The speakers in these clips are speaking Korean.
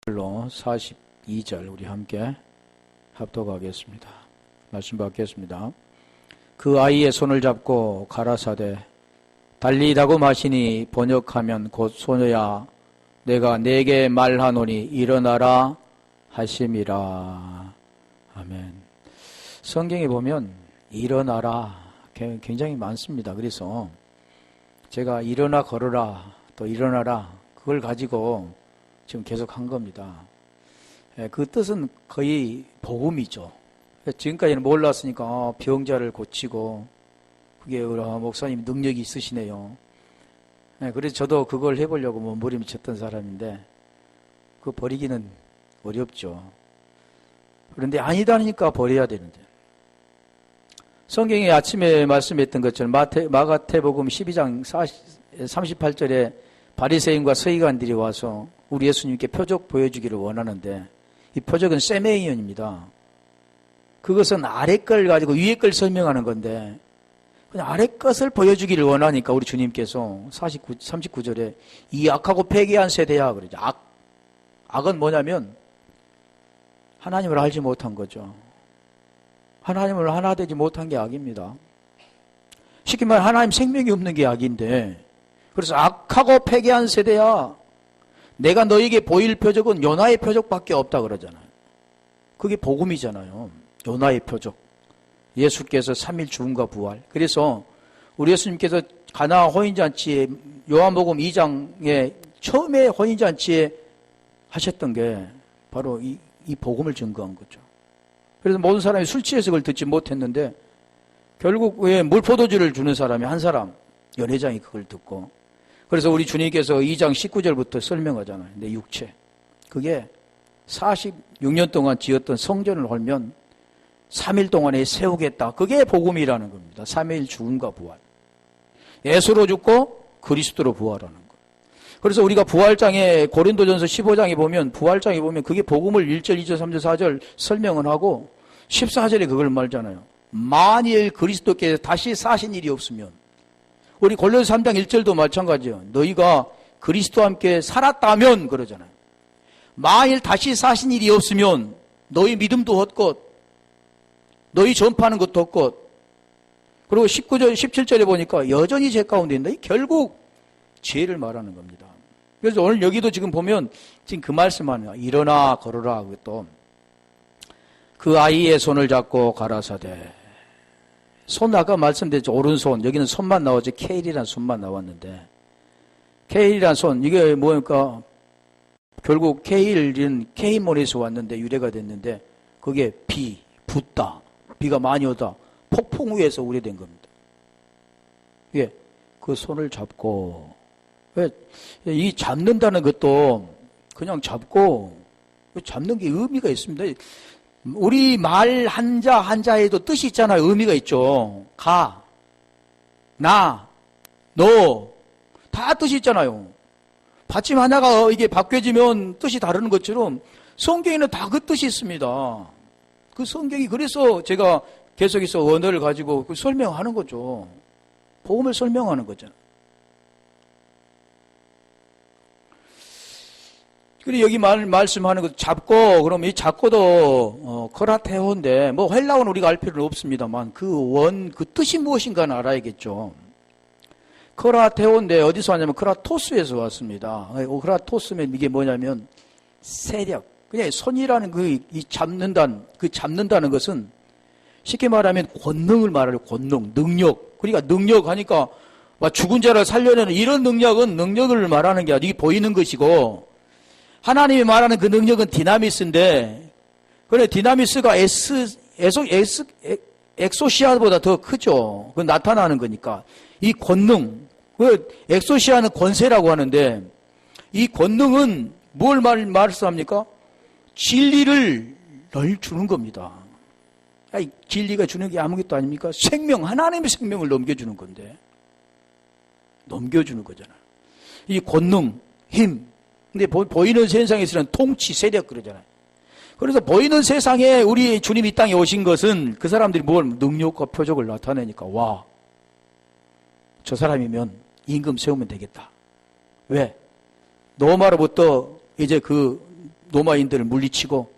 로 42절 우리 함께 합독하겠습니다. 말씀 받겠습니다. 그 아이의 손을 잡고 가라사대 달리다고 마시니 번역하면 곧 소녀야 내가 네게 말하노니 일어나라 하심이라. 아멘. 성경에 보면 일어나라 굉장히 많습니다. 그래서 제가 일어나 걸어라 또 일어나라 그걸 가지고 지금 계속 한 겁니다. 그 뜻은 거의 복음이죠. 지금까지는 몰랐으니까 병자를 고치고 그게 목사님 능력이 있으시네요. 그래서 저도 그걸 해보려고 머리미쳤던 사람인데 그거 버리기는 어렵죠. 그런데 아니다니까 버려야 되는데 성경이 아침에 말씀했던 것처럼 마가태복음 12장 38절에 바리새인과 서기관들이 와서 우리 예수님께 표적 보여주기를 원하는데 이 표적은 세메이언입니다. 그것은 아래 걸 가지고 위에 걸 설명하는 건데 그냥 아래 것을 보여주기를 원하니까 우리 주님께서 39절에 이 악하고 패기한 세대야 그러죠. 악은 뭐냐면 하나님을 알지 못한 거죠. 하나님을 하나 되지 못한 게 악입니다. 쉽게 말하면 하나님 생명이 없는 게 악인데 그래서 악하고 패기한 세대야. 내가 너에게 보일 표적은 요나의 표적밖에 없다 그러잖아요. 그게 복음이잖아요. 요나의 표적. 예수께서 3일 죽음과 부활. 그래서 우리 예수님께서 가나 혼인잔치에 요한복음 2장에 처음에 혼인잔치에 하셨던 게 바로 이 복음을 증거한 거죠. 그래서 모든 사람이 술 취해서 그걸 듣지 못했는데 결국 왜 물포도주를 주는 사람이 한 사람 연회장이 그걸 듣고 그래서 우리 주님께서 2장 19절부터 설명하잖아요. 내 육체. 그게 46년 동안 지었던 성전을 헐면 3일 동안에 세우겠다. 그게 복음이라는 겁니다. 3일 죽음과 부활. 예수로 죽고 그리스도로 부활하는 것. 그래서 우리가 부활장에 고린도전서 15장에 보면 부활장에 보면 그게 복음을 1절, 2절, 3절, 4절 설명을 하고 14절에 그걸 말잖아요. 만일 그리스도께서 다시 사신 일이 없으면 우리 골로새 3장 1절도 마찬가지예요. 너희가 그리스도와 함께 살았다면 그러잖아요. 만일 다시 사신 일이 없으면 너희 믿음도 헛것, 너희 전파하는 것도 헛것. 그리고 19절, 17절에 보니까 여전히 죄 가운데 있는데 결국 죄를 말하는 겁니다. 그래서 오늘 여기도 지금 보면 지금 그 말씀하는 거야. 일어나 걸어라. 그것도 그 아이의 손을 잡고 가라사대. 손 아까 말씀드렸죠. 오른손. 여기는 손만 나오죠. 케일이라는 손만 나왔는데 케일이라는 손. 이게 뭐니까 결국 케일은 케이몬에서 왔는데 유래가 됐는데 그게 붓다. 비가 많이 오다. 폭풍 위에서 우려된 겁니다. 예, 그 손을 잡고 왜 이 잡는다는 것도 그냥 잡고 잡는 게 의미가 있습니다. 우리 말 한자에도 뜻이 있잖아요. 의미가 있죠. 가, 나, 너, 다 뜻이 있잖아요. 받침 하나가 이게 바뀌어지면 뜻이 다르는 것처럼 성경에는 다 그 뜻이 있습니다. 그 성경이 그래서 제가 계속해서 언어를 가지고 설명하는 거죠. 복음을 설명하는 거잖아요. 그리고 여기 말씀하는 것 잡고 그럼 이 잡고도 크라테오인데 뭐 헬라어는 우리가 알 필요는 없습니다만 그 뜻이 무엇인가는 알아야겠죠. 크라테오인데 어디서 왔냐면 크라토스에서 왔습니다. 크라토스면 이게 뭐냐면 세력. 그냥 손이라는 이 잡는다는 것은 쉽게 말하면 권능을 말하는 권능, 능력. 그러니까 능력하니까 죽은 자를 살려내는 이런 능력을 말하는 게 아니고 이게 보이는 것이고 하나님이 말하는 그 능력은 디나미스인데 그래 디나미스가 엑소시아보다 더 크죠. 그 나타나는 거니까 이 권능 그 엑소시아는 권세라고 하는데 이 권능은 뭘 말씀합니까? 진리를 널 주는 겁니다. 진리가 주는 게 아무것도 아닙니까? 생명 하나님의 생명을 넘겨주는 건데 넘겨주는 거잖아요. 이 권능 힘 근데 보이는 세상에서는 통치, 세력 그러잖아요. 그래서 보이는 세상에 우리 주님 이 땅에 오신 것은 그 사람들이 뭘 능력과 표적을 나타내니까 와, 저 사람이면 임금 세우면 되겠다. 왜? 로마로부터 이제 그 로마인들을 물리치고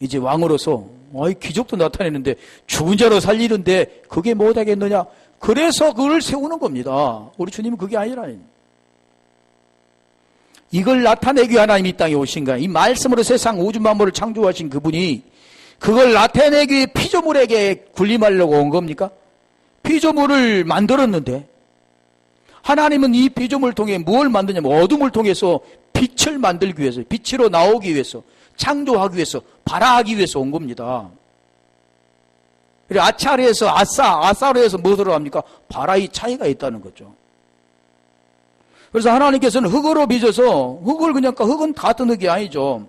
이제 왕으로서 기적도 나타내는데 죽은 자로 살리는데 그게 못하겠느냐. 그래서 그걸 세우는 겁니다. 우리 주님은 그게 아니라니. 이걸 나타내기 위해 하나님이 이 땅에 오신 거야. 이 말씀으로 세상 우주 만물을 창조하신 그분이 그걸 나타내기 위해 피조물에게 군림하려고 온 겁니까? 피조물을 만들었는데 하나님은 이 피조물을 통해 뭘 만드냐면 어둠을 통해서 빛을 만들기 위해서, 빛으로 나오기 위해서, 창조하기 위해서, 발화하기 위해서 온 겁니다. 그리고 아차리에서 아사르에서 무엇으로 합니까? 발화의 차이가 있다는 거죠. 그래서 하나님께서는 흙으로 빚어서 흙을 그냥 흙은 같은 흙이 아니죠.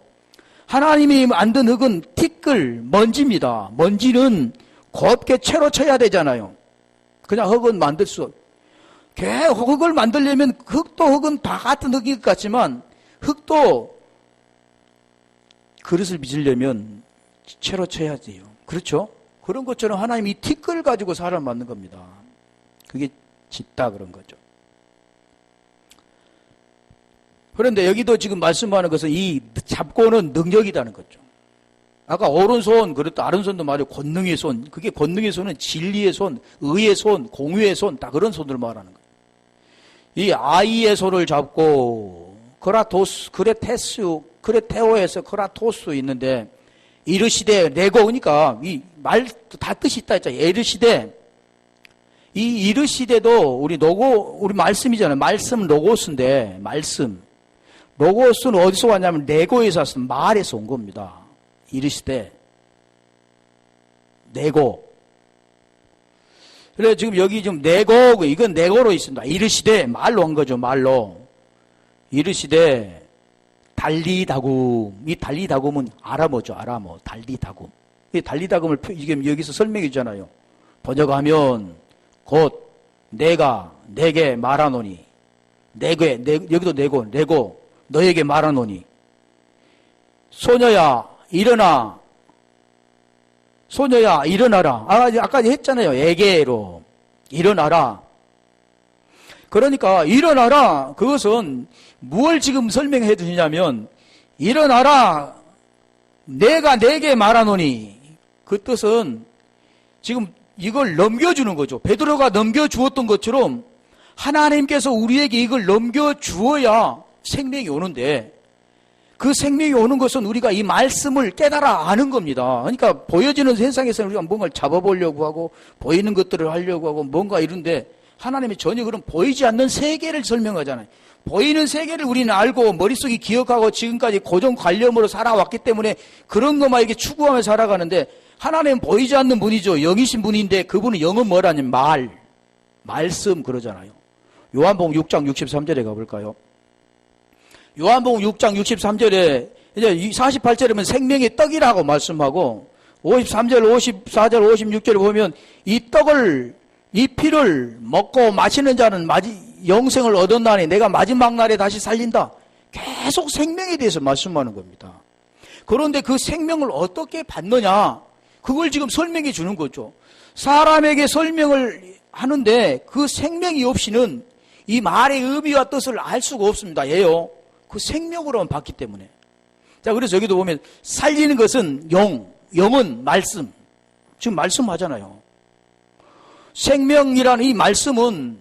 하나님이 만든 흙은 티끌, 먼지입니다. 먼지는 곱게 채로 쳐야 되잖아요. 그냥 흙은 만들 수 흙을 만들려면 흙은 다 같은 흙일 것 같지만 흙도 그릇을 빚으려면 채로 쳐야 돼요. 그렇죠? 그런 것처럼 하나님이 이 티끌 가지고 사람 만든 겁니다. 그게 짓다 그런 거죠. 그런데 여기도 지금 말씀하는 것은 이 잡고는 능력이라는 거죠. 아까 오른손, 그랬다 다른 손도 말이에요. 권능의 손. 그게 권능의 손은 진리의 손, 의의 손, 공유의 손, 다 그런 손을 말하는 거예요. 이 아이의 손을 잡고 크라토스, 크레테오에서 크라토스 있는데 이르시되 레고 그러니까 이 말 다 뜻이 있다 했잖아요. 이르시되 이 이르시되도 우리 말씀이잖아요. 말씀 로고스인데 말씀 로고스는 어디서 왔냐면 레고에서 왔어요. 말에서 온 겁니다. 이르시되 네고. 그래 지금 여기 지금 네고 이건 네고로 있습니다. 이르시되 말로 한 거죠. 말로. 이르시되 달리다굼. 이 달리다굼은 아람어죠. 아람어. 달리다굼. 이 달리다굼을 지금 여기서 설명해 주잖아요. 번역하면 곧 내가 내게 말하노니 여기도 내고 너에게 말하노니 소녀야 일어나라. 아까 했잖아요. 에게로 일어나라. 그러니까 일어나라. 그것은 무엇을 지금 설명해 주시냐면 일어나라. 내가 내게 말하노니 그 뜻은 지금 이걸 넘겨주는 거죠. 베드로가 넘겨주었던 것처럼 하나님께서 우리에게 이걸 넘겨주어야 생명이 오는데 그 생명이 오는 것은 우리가 이 말씀을 깨달아 아는 겁니다. 그러니까 보여지는 세상에서는 우리가 뭔가를 잡아보려고 하고 보이는 것들을 하려고 하고 뭔가 이런데 하나님이 전혀 그런 보이지 않는 세계를 설명하잖아요. 보이는 세계를 우리는 알고 머릿속에 기억하고 지금까지 고정 관념으로 살아왔기 때문에 그런 것만 이렇게 추구하며 살아가는데 하나님은 보이지 않는 분이죠. 영이신 분인데 그분은 영은 뭐라냐면 말씀 그러잖아요. 요한복음 6장 63절에 가볼까요? 요한복음 6장 63절에 이제 48절이면 생명의 떡이라고 말씀하고 53절, 54절, 56절에 보면 이 피를 먹고 마시는 자는 영생을 얻었나니 내가 마지막 날에 다시 살린다. 계속 생명에 대해서 말씀하는 겁니다. 그런데 그 생명을 어떻게 받느냐? 그걸 지금 설명해 주는 거죠. 사람에게 설명을 하는데 그 생명이 없이는 이 말의 의미와 뜻을 알 수가 없습니다. 예요. 그 생명으로만 받기 때문에. 자, 그래서 여기도 보면 살리는 것은 영은 말씀. 지금 말씀하잖아요. 생명이라는 이 말씀은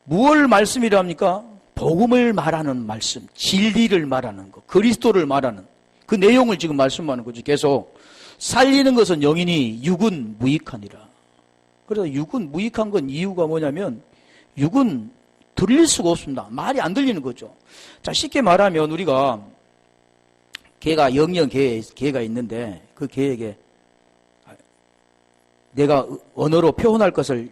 무엇을 말씀이라 합니까? 복음을 말하는 말씀, 진리를 말하는 것, 그리스도를 말하는 그 내용을 지금 말씀하는 거죠. 계속 살리는 것은 영이니 육은 무익하니라. 그래서 육은 무익한 건 이유가 뭐냐면 육은 들릴 수가 없습니다. 말이 안 들리는 거죠. 자, 쉽게 말하면 우리가 개가 영영 개가 있는데 그 개에게 내가 언어로 표현할 것을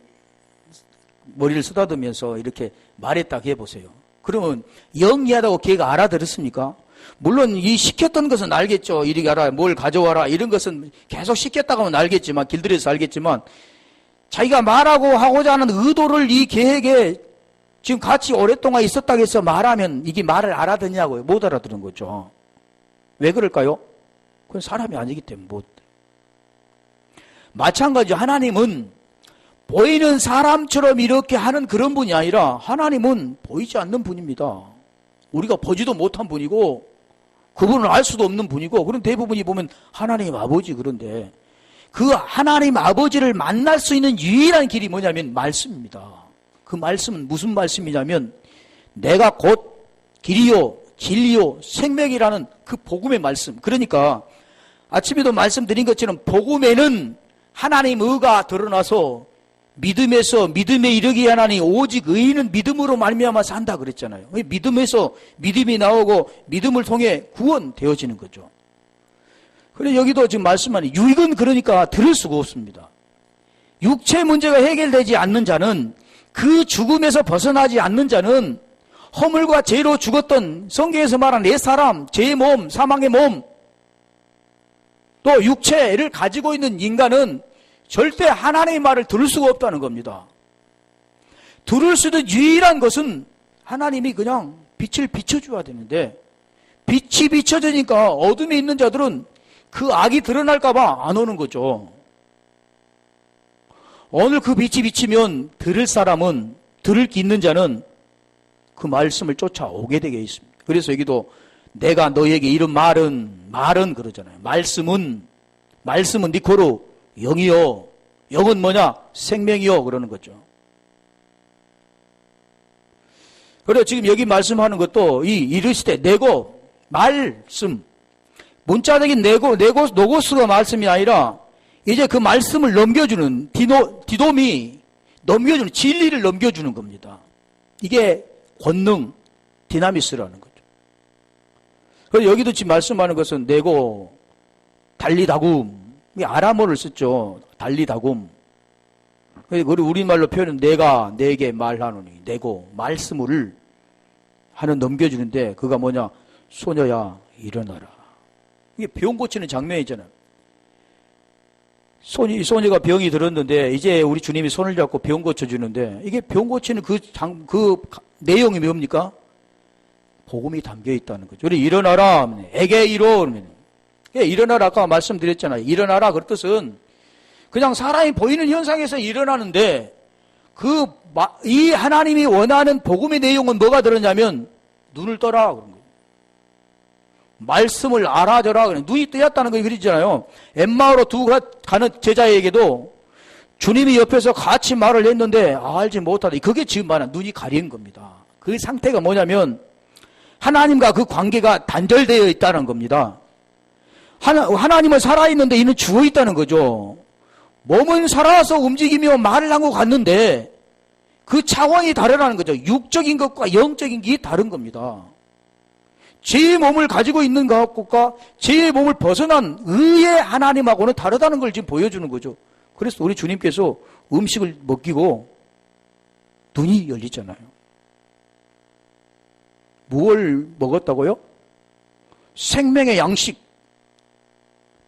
머리를 쓰다듬으면서 이렇게 말했다 해보세요. 그러면 영리하다고 개가 알아들었습니까? 물론 이 시켰던 것은 알겠죠. 이리 가라, 뭘 가져와라 이런 것은 계속 시켰다고 하면 알겠지만 길들여서 알겠지만 자기가 말하고 하고자 하는 의도를 이 개에게 지금 같이 오랫동안 있었다고 해서 말하면 이게 말을 알아듣냐고요. 못 알아듣는 거죠. 왜 그럴까요? 그건 사람이 아니기 때문에 못. 마찬가지 하나님은 보이는 사람처럼 이렇게 하는 그런 분이 아니라 하나님은 보이지 않는 분입니다. 우리가 보지도 못한 분이고 그분은 알 수도 없는 분이고, 그럼 대부분이 보면 하나님 아버지 그런데 그 하나님 아버지를 만날 수 있는 유일한 길이 뭐냐면 말씀입니다. 그 말씀은 무슨 말씀이냐면 내가 곧 길이요 진리요 생명이라는 그 복음의 말씀. 그러니까 아침에도 말씀드린 것처럼 복음에는 하나님 의가 드러나서 믿음에서 믿음에 이르게 하나니 오직 의인은 믿음으로 말미암아 산다 그랬잖아요. 믿음에서 믿음이 나오고 믿음을 통해 구원되어지는 거죠. 그래 여기도 지금 말씀하니 육은 그러니까 들을 수가 없습니다. 육체 문제가 해결되지 않는 자는 그 죽음에서 벗어나지 않는 자는 허물과 죄로 죽었던 성경에서 말한 네 사람, 죄의 몸, 사망의 몸, 또 육체를 가지고 있는 인간은 절대 하나님의 말을 들을 수가 없다는 겁니다. 들을 수 있는 유일한 것은 하나님이 그냥 빛을 비춰줘야 되는데 빛이 비춰지니까 어둠에 있는 자들은 그 악이 드러날까봐 안 오는 거죠. 오늘 그 빛이 비치면 들을 사람은, 들을 게 있는 자는 그 말씀을 쫓아오게 되게 있습니다. 그래서 여기도 내가 너에게 이런 말은 그러잖아요. 말씀은 니코로 영이요. 영은 뭐냐? 생명이요. 그러는 거죠. 그래 지금 여기 말씀하는 것도 이르시되 내고 말씀. 문자적인 노고스가 말씀이 아니라 이제 그 말씀을 넘겨주는 디돔이 넘겨주는 진리를 넘겨주는 겁니다. 이게 권능, 디나미스라는 거죠. 그래서 여기도 지금 말씀하는 것은 내고 달리다굼. 아람어를 썼죠. 달리다굼. 우리말로 표현은 내가 내게 말하노니 내고 말씀을 하는 넘겨주는데 그가 뭐냐? 소녀야 일어나라. 이게 병 고치는 장면이잖아요. 소녀가 병이 들었는데 이제 우리 주님이 손을 잡고 병 고쳐주는데 이게 병 고치는 그 내용이 뭡니까? 복음이 담겨 있다는 거죠. 우리 일어나라. 에게 이로. 일어나라. 아까 말씀드렸잖아요. 일어나라. 그 뜻은 그냥 사람이 보이는 현상에서 일어나는데 이 하나님이 원하는 복음의 내용은 뭐가 들었냐면 눈을 떠라. 그런 거예요. 말씀을 알아줘라. 눈이 뜨였다는 거 그러잖아요. 엠마오로 가는 제자에게도 주님이 옆에서 같이 말을 했는데 알지 못하다. 그게 지금 말하는 눈이 가린 겁니다. 그 상태가 뭐냐면 하나님과 그 관계가 단절되어 있다는 겁니다. 하나님은 살아있는데 이는 죽어있다는 거죠. 몸은 살아서 움직이며 말을 하고 갔는데 그 차원이 다르다는 거죠. 육적인 것과 영적인 게 다른 겁니다. 죄의 몸을 가지고 있는 것과 죄의 몸을 벗어난 의의 하나님하고는 다르다는 걸 지금 보여주는 거죠. 그래서 우리 주님께서 음식을 먹이고 눈이 열리잖아요. 무엇을 먹었다고요? 생명의 양식.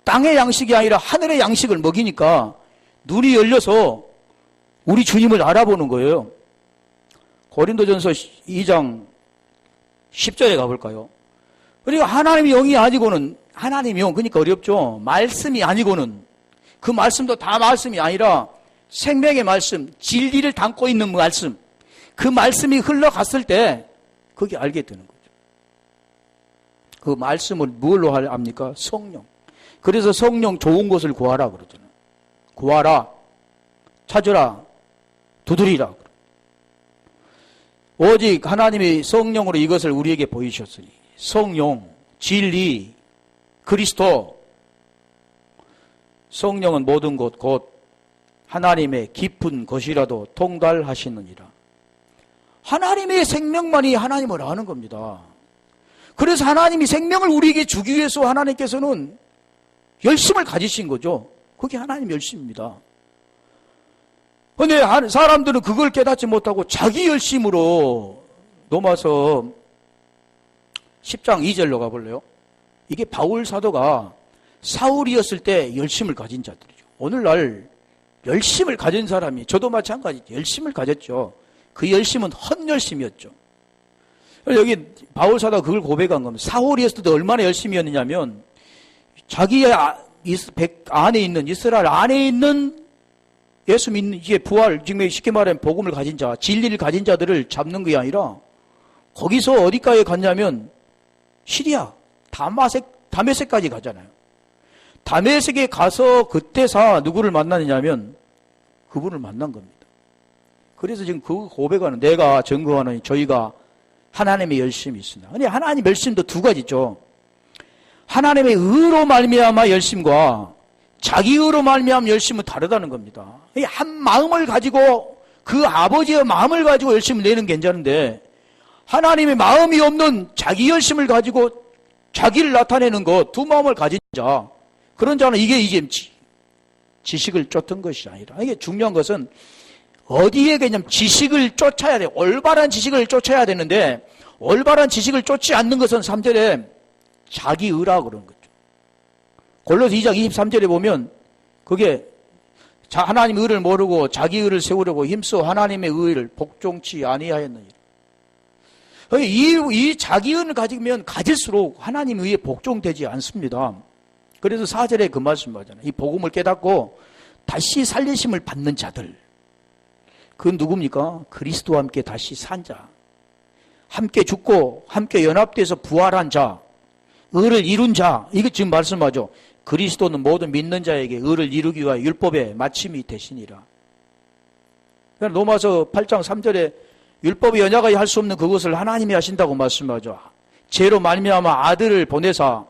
땅의 양식이 아니라 하늘의 양식을 먹이니까 눈이 열려서 우리 주님을 알아보는 거예요. 고린도전서 2장 10절에 가볼까요? 그러니까 하나님의 영이 아니고는 하나님의 영, 그러니까 어렵죠. 말씀이 아니고는 그 말씀도 다 말씀이 아니라 생명의 말씀, 진리를 담고 있는 말씀, 그 말씀이 흘러갔을 때 거기 알게 되는 거죠. 그 말씀을 무엇로 합니까? 성령. 그래서 성령 좋은 것을 구하라 그러잖아요. 구하라, 찾으라, 두드리라. 오직 하나님이 성령으로 이것을 우리에게 보이셨으니 성령, 진리, 그리스도. 성령은 모든 것 곧 하나님의 깊은 것이라도 통달하시느니라. 하나님의 생명만이 하나님을 아는 겁니다. 그래서 하나님이 생명을 우리에게 주기 위해서 하나님께서는 열심을 가지신 거죠. 그게 하나님 열심입니다. 그런데 사람들은 그걸 깨닫지 못하고 자기 열심으로 넘어서 10장 2절로 가볼래요? 이게 바울 사도가 사울이었을 때 열심을 가진 자들이죠. 오늘날 열심을 가진 사람이 저도 마찬가지 열심을 가졌죠. 그 열심은 헛열심이었죠. 여기 바울 사도가 그걸 고백한 겁니다. 사울이었을 때 얼마나 열심히 했느냐면 자기 안에 있는 이스라엘 안에 있는 예수 믿는 이게 부활 지금 쉽게 말하면 복음을 가진 자, 진리를 가진 자들을 잡는 게 아니라 거기서 어디까지 갔냐면 시리아, 다메섹까지 가잖아요. 다메섹에 가서 그때사 누구를 만나느냐면 그분을 만난 겁니다. 그래서 지금 그 고백하는 내가 증거하는 저희가 하나님의 열심이 있습니다. 아니 하나님 열심도 두 가지죠. 하나님의 의로 말미암아 열심과 자기 의로 말미암아 열심은 다르다는 겁니다. 한 마음을 가지고 그 아버지의 마음을 가지고 열심을 내는 게 괜찮은데 하나님의 마음이 없는 자기 열심을 가지고 자기를 나타내는 것, 두 마음을 가진 자, 그런 자는 이게 지식을 쫓은 것이 아니라, 이게 중요한 것은 어디에 그냥 지식을 쫓아야 돼. 올바른 지식을 쫓아야 되는데 올바른 지식을 쫓지 않는 것은 3절에 자기 의라 그러는 거죠. 골로새 2장 23절에 보면 그게 하나님의 의를 모르고 자기 의를 세우려고 힘써 하나님의 의를 복종치 아니하였느니라. 이 자기 의를 가지면 가질수록 하나님의 의에 복종되지 않습니다. 그래서 4절에 그 말씀 하잖아요. 이 복음을 깨닫고 다시 살리심을 받는 자들. 그건 누굽니까? 그리스도와 함께 다시 산 자. 함께 죽고 함께 연합돼서 부활한 자. 의를 이룬 자. 이게 지금 말씀하죠. 그리스도는 모든 믿는 자에게 의를 이루기 위하여 율법의 마침이 되시니라. 로마서 8장 3절에 율법이 연약하게 할 수 없는 그것을 하나님이 하신다고 말씀하죠. 죄로 말미암아 아들을 보내사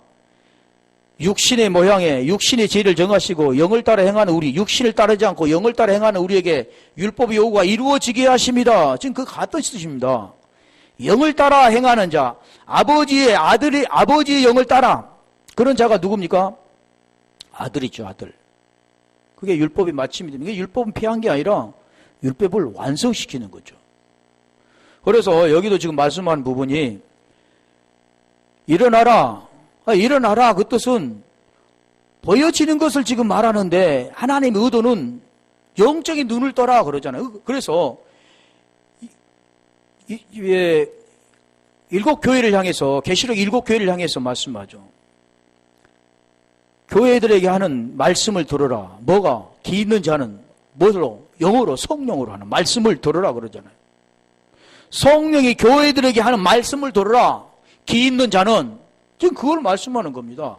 육신의 모양에 육신의 죄를 정하시고 영을 따라 행하는 우리, 육신을 따르지 않고 영을 따라 행하는 우리에게 율법의 요구가 이루어지게 하십니다. 지금 그 같은 뜻입니다. 영을 따라 행하는 자, 아버지의 영을 따라, 그런 자가 누굽니까? 아들이죠, 아들. 그게 율법의 마침이 됩니다. 율법은 피한 게 아니라 율법을 완성시키는 거죠. 그래서 여기도 지금 말씀하는 부분이 일어나라 그 뜻은 보여지는 것을 지금 말하는데 하나님의 의도는 영적인 눈을 떠라 그러잖아요. 그래서 일곱 교회를 향해서, 계시록 7교회를 향해서 말씀하죠. 교회들에게 하는 말씀을 들어라. 뭐가? 기 있는 자는 뭐로? 영어로, 성령으로 하는 말씀을 들어라 그러잖아요. 성령이 교회들에게 하는 말씀을 들어라. 기 있는 자는 지금 그걸 말씀하는 겁니다.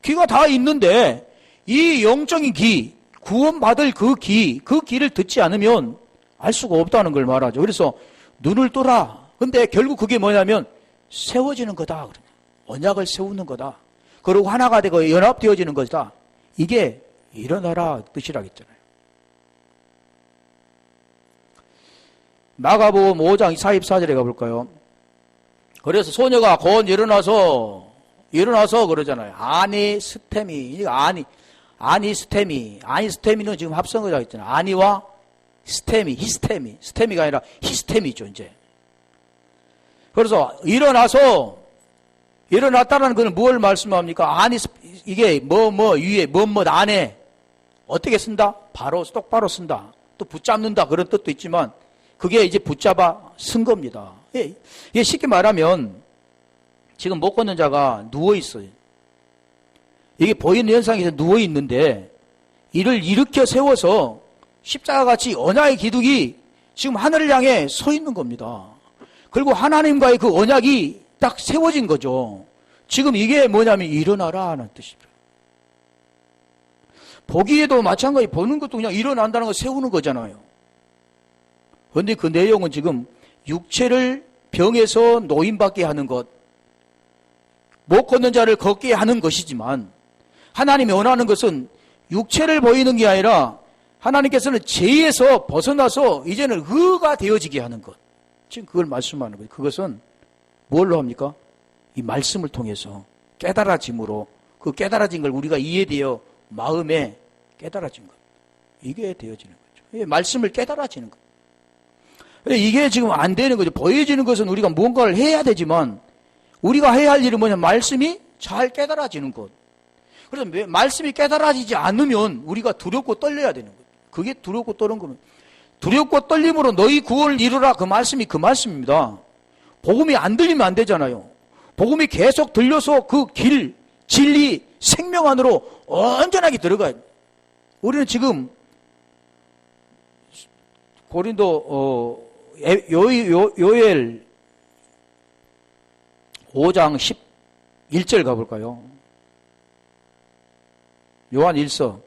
기가 다 있는데 이 영적인 기, 구원받을 그 기를 듣지 않으면 알 수가 없다는 걸 말하죠. 그래서 눈을 떠라. 근데 결국 그게 뭐냐면 세워지는 거다. 언약을 세우는 거다. 그리고 하나가 되고 연합되어지는 거다. 이게 일어나라 뜻이라겠잖아요. 마가복음 5장 44절에 가볼까요? 그래서 소녀가 곧 일어나서 그러잖아요. 아니스테미는 지금 합성어가 있잖아요. 아니와 스테미가 아니라 히스테미죠, 이제. 그래서 일어났다는 것은 뭘 말씀합니까? 이게 위에, 안에. 어떻게 쓴다? 똑바로 쓴다. 또 붙잡는다. 그런 뜻도 있지만, 그게 이제 붙잡아 쓴 겁니다. 이게 쉽게 말하면, 지금 못 걷는 자가 누워있어요. 이게 보이는 현상에서 누워있는데, 이를 일으켜 세워서 십자가같이 언약의 기둥이 지금 하늘을 향해 서 있는 겁니다. 그리고 하나님과의 그 언약이 딱 세워진 거죠. 지금 이게 뭐냐면 일어나라 하는 뜻입니다. 보기에도 마찬가지, 보는 것도 그냥 일어난다는 거 세우는 거잖아요. 그런데 그 내용은 지금 육체를 병에서 노인받게 하는 것, 못 걷는 자를 걷게 하는 것이지만 하나님이 원하는 것은 육체를 보이는 게 아니라 하나님께서는 죄에서 벗어나서 이제는 의가 되어지게 하는 것. 지금 그걸 말씀하는 거예요. 그것은 뭘로 합니까? 이 말씀을 통해서 깨달아짐으로, 그 깨달아진 걸 우리가 이해되어 마음에 깨달아진 것. 이게 되어지는 거죠. 말씀을 깨달아지는 것. 이게 지금 안 되는 거죠. 보여지는 것은 우리가 무언가를 해야 되지만 우리가 해야 할 일은 뭐냐? 말씀이 잘 깨달아지는 것. 그래서 말씀이 깨달아지지 않으면 우리가 두렵고 떨려야 되는 거예요. 그게 두렵고 떨는 거면, 두렵고 떨림으로 너희 구원을 이루라, 그 말씀이 그 말씀입니다. 복음이 안 들리면 안 되잖아요. 복음이 계속 들려서 그 길, 진리, 생명 안으로 온전하게 들어가야 돼요. 우리는 지금 고린도 요엘 5장 1절 가볼까요? 요한 1서.